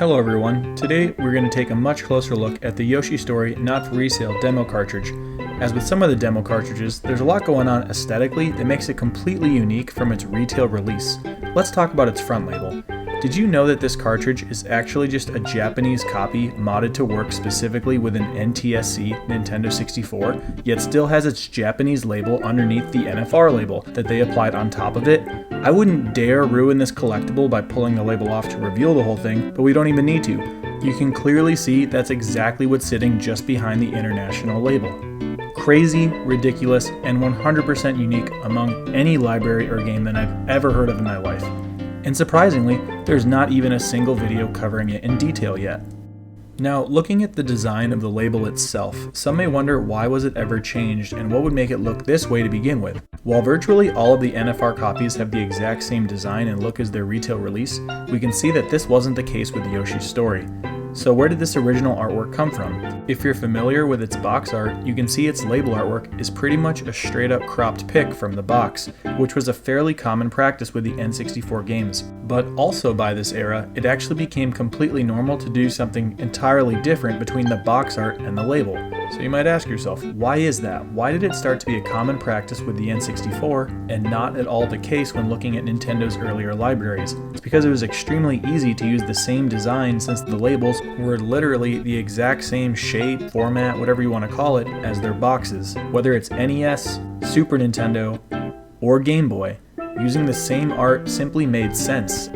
Hello everyone, today we're going to take a much closer look at the Yoshi Story Not For Resale demo cartridge. As with some of the demo cartridges, there's a lot going on aesthetically that makes it completely unique from its retail release. Let's talk about its front label. Did you know that this cartridge is actually just a Japanese copy modded to work specifically with an NTSC Nintendo 64, yet still has its Japanese label underneath the NFR label that they applied on top of it? I wouldn't dare ruin this collectible by pulling the label off to reveal the whole thing, but we don't even need to. You can clearly see that's exactly what's sitting just behind the international label. Crazy, ridiculous, and 100% unique among any library or game that I've ever heard of in my life. And surprisingly, there's not even a single video covering it in detail yet. Now, looking at the design of the label itself, some may wonder why was it ever changed and what would make it look this way to begin with. While virtually all of the NFR copies have the exact same design and look as their retail release, we can see that this wasn't the case with Yoshi's Story. So where did this original artwork come from? If you're familiar with its box art, you can see its label artwork is pretty much a straight up cropped pic from the box, which was a fairly common practice with the N64 games. But also by this era, it actually became completely normal to do something entirely different between the box art and the label. So you might ask yourself, why is that? Why did it start to be a common practice with the N64 and not at all the case when looking at Nintendo's earlier libraries? It's because it was extremely easy to use the same design since the labels were literally the exact same shape, format, whatever you want to call it, as their boxes. Whether it's NES, Super Nintendo, or Game Boy, using the same art simply made sense.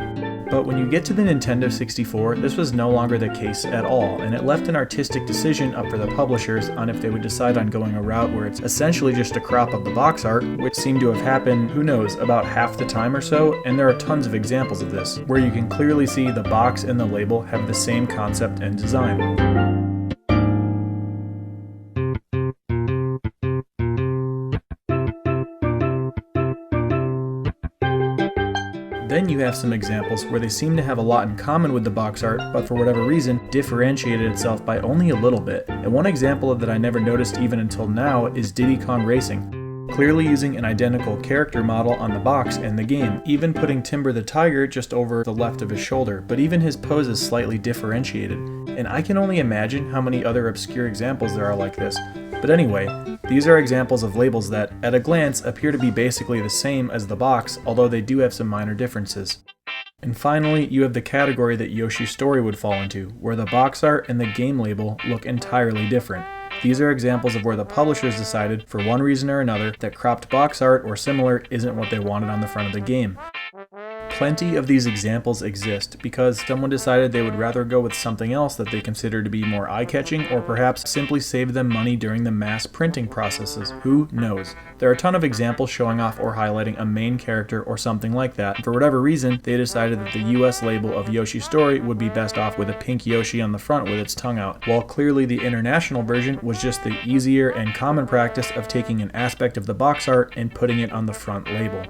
But when you get to the Nintendo 64, this was no longer the case at all, and it left an artistic decision up for the publishers on if they would decide on going a route where it's essentially just a crop of the box art, which seemed to have happened, who knows, about half the time or so, and there are tons of examples of this, where you can clearly see the box and the label have the same concept and design. Then you have some examples where they seem to have a lot in common with the box art, but for whatever reason, differentiated itself by only a little bit. And one example that I never noticed even until now is Diddy Kong Racing, clearly using an identical character model on the box and the game, even putting Timber the Tiger just over the left of his shoulder, but even his pose is slightly differentiated. And I can only imagine how many other obscure examples there are like this. But anyway, these are examples of labels that, at a glance, appear to be basically the same as the box, although they do have some minor differences. And finally, you have the category that Yoshi's Story would fall into, where the box art and the game label look entirely different. These are examples of where the publishers decided, for one reason or another, that cropped box art or similar isn't what they wanted on the front of the game. Plenty of these examples exist because someone decided they would rather go with something else that they consider to be more eye-catching, or perhaps simply save them money during the mass printing processes. Who knows? There are a ton of examples showing off or highlighting a main character or something like that. For whatever reason, they decided that the US label of Yoshi's Story would be best off with a pink Yoshi on the front with its tongue out, while clearly the international version was just the easier and common practice of taking an aspect of the box art and putting it on the front label.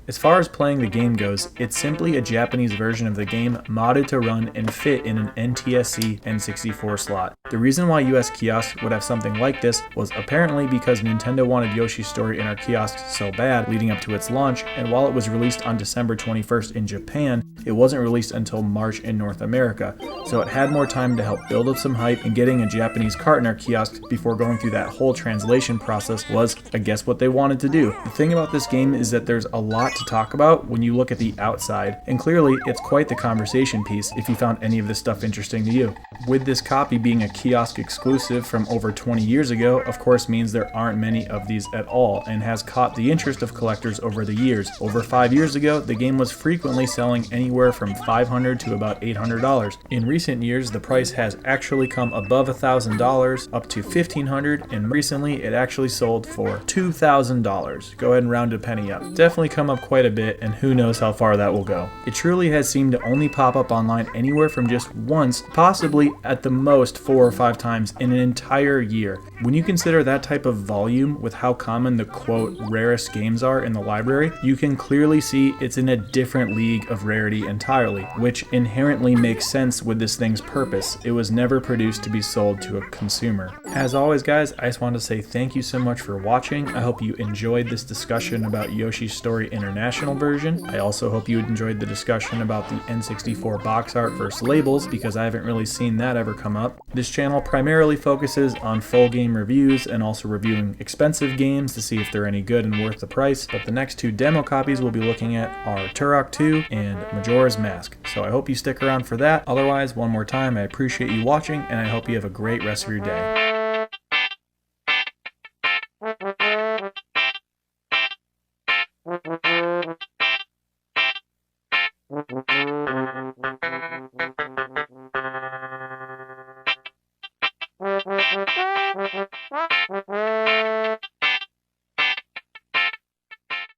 As far as playing the game goes, it's simply a Japanese version of the game modded to run and fit in an NTSC N64 slot. The reason why US kiosks would have something like this was apparently because Nintendo wanted Yoshi's Story in our kiosks so bad leading up to its launch, and while it was released on December 21st in Japan, it wasn't released until March in North America, so it had more time to help build up some hype, and getting a Japanese cart in our kiosks before going through that whole translation process was, I guess, what they wanted to do. The thing about this game is that there's a lot to talk about when you look at the outside, and clearly it's quite the conversation piece if you found any of this stuff interesting to you. With this copy being a kiosk exclusive from over 20 years ago, of course means there aren't many of these at all, and has caught the interest of collectors over the years. Over 5 years ago, the game was frequently selling anywhere from $500 to about $800. In recent years, the price has actually come above $1,000, up to $1,500, and recently it actually sold for $2,000. Go ahead and round a penny up. Definitely come up quite a bit, and who knows how far that will go. It truly has seemed to only pop up online anywhere from just once, possibly at the most 4 or 5 times in an entire year. When you consider that type of volume with how common the quote rarest games are in the library, you can clearly see it's in a different league of rarity entirely, which inherently makes sense with this thing's purpose. It was never produced to be sold to a consumer. As always, guys, I just wanted to say thank you so much for watching. I hope you enjoyed this discussion about Yoshi's Story International version. I also hope you enjoyed the discussion about the N64 box art versus labels, because I haven't really seen that ever come up. This channel primarily focuses on full game reviews and also reviewing expensive games to see if they're any good and worth the price, but the next two demo copies we'll be looking at are Turok 2 and Majora's Mask. So I hope you stick around for that. Otherwise, one more time, I appreciate you watching, and I hope you have a great rest of your day.